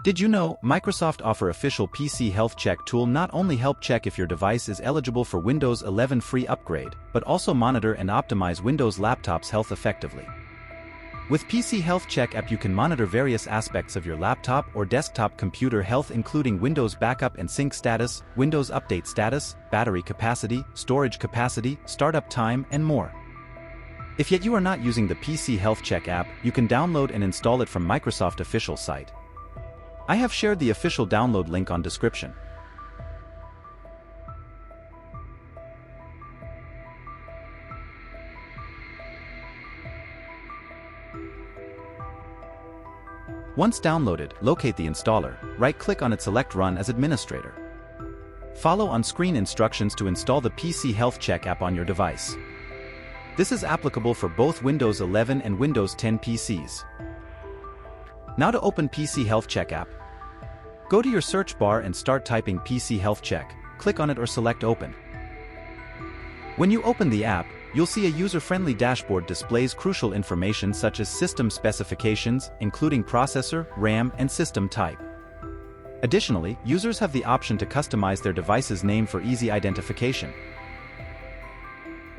Did you know Microsoft offer official PC health check tool not only help check if your device is eligible for Windows 11 free upgrade, but also monitor and optimize Windows laptops health effectively. With PC Health Check app you can monitor various aspects of your laptop or desktop computer health including Windows backup and sync status, Windows update status, battery capacity, storage capacity, startup time, and more. If yet you are not using the PC Health Check app, you can download and install it from Microsoft official site. I have shared the official download link on description. Once downloaded, locate the installer, right-click on it, select Run as administrator. Follow on-screen instructions to install the PC Health Check app on your device. This is applicable for both Windows 11 and Windows 10 PCs. Now to open PC Health Check app. Go to your search bar and start typing PC Health Check, click on it or select Open. When you open the app, you'll see a user-friendly dashboard displays crucial information such as system specifications, including processor, RAM, and system type. Additionally, users have the option to customize their device's name for easy identification.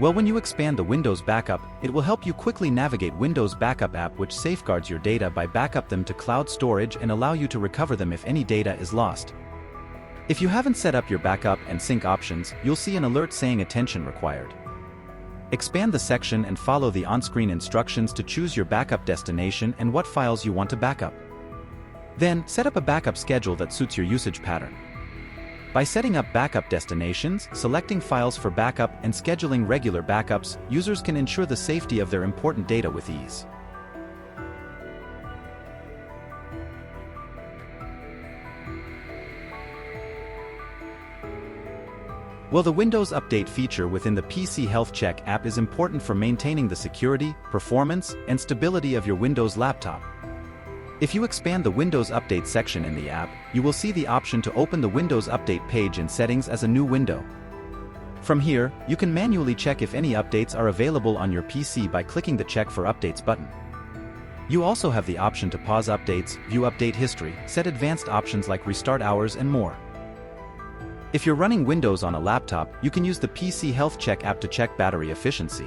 Well, when you expand the Windows Backup, it will help you quickly navigate Windows Backup app, which safeguards your data by backup them to cloud storage and allow you to recover them if any data is lost. If you haven't set up your backup and sync options, you'll see an alert saying attention required. Expand the section and follow the on-screen instructions to choose your backup destination and what files you want to backup. Then, set up a backup schedule that suits your usage pattern. By setting up backup destinations, selecting files for backup, and scheduling regular backups, users can ensure the safety of their important data with ease. Well, the Windows Update feature within the PC Health Check app is important for maintaining the security, performance, and stability of your Windows laptop. If you expand the Windows Update section in the app, you will see the option to open the Windows Update page in Settings as a new window. From here, you can manually check if any updates are available on your PC by clicking the Check for Updates button. You also have the option to pause updates, view update history, set advanced options like restart hours, and more. If you're running Windows on a laptop, you can use the PC Health Check app to check battery efficiency.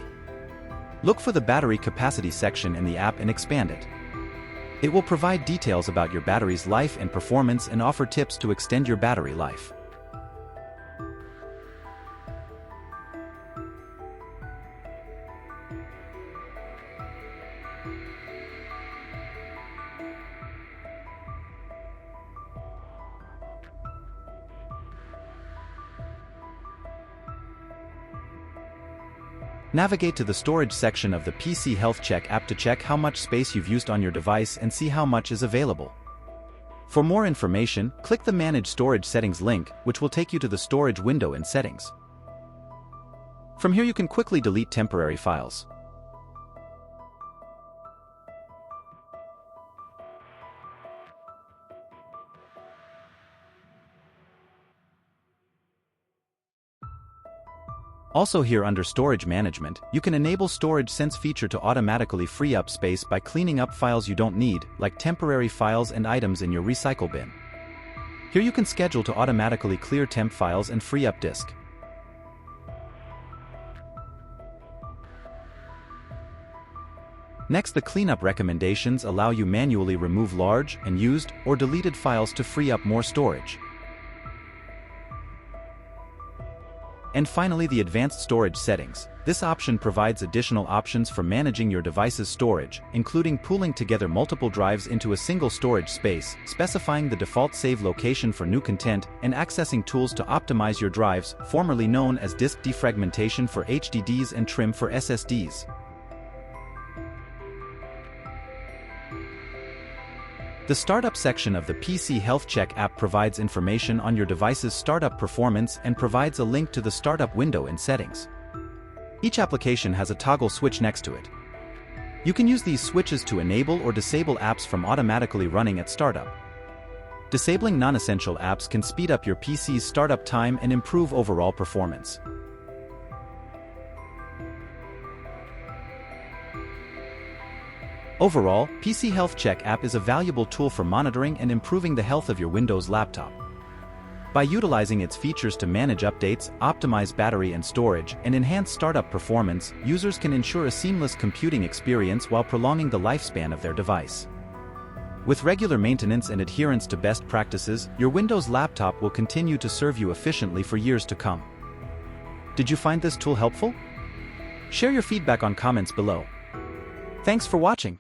Look for the battery capacity section in the app and expand it. It will provide details about your battery's life and performance and offer tips to extend your battery life. Navigate to the storage section of the PC Health Check app to check how much space you've used on your device and see how much is available. For more information, click the Manage Storage Settings link, which will take you to the storage window in Settings. From here you can quickly delete temporary files. Also here under Storage Management, you can enable Storage Sense feature to automatically free up space by cleaning up files you don't need, like temporary files and items in your recycle bin. Here you can schedule to automatically clear temp files and free up disk. Next, the cleanup recommendations allow you manually remove large, unused, or deleted files to free up more storage. And finally, the Advanced Storage Settings. This option provides additional options for managing your device's storage, including pooling together multiple drives into a single storage space, specifying the default save location for new content, and accessing tools to optimize your drives, formerly known as disk defragmentation for HDDs and trim for SSDs. The Startup section of the PC Health Check app provides information on your device's startup performance and provides a link to the startup window in Settings. Each application has a toggle switch next to it. You can use these switches to enable or disable apps from automatically running at startup. Disabling non-essential apps can speed up your PC's startup time and improve overall performance. Overall, PC Health Check app is a valuable tool for monitoring and improving the health of your Windows laptop. By utilizing its features to manage updates, optimize battery and storage, and enhance startup performance, users can ensure a seamless computing experience while prolonging the lifespan of their device. With regular maintenance and adherence to best practices, your Windows laptop will continue to serve you efficiently for years to come. Did you find this tool helpful? Share your feedback on comments below. Thanks for watching.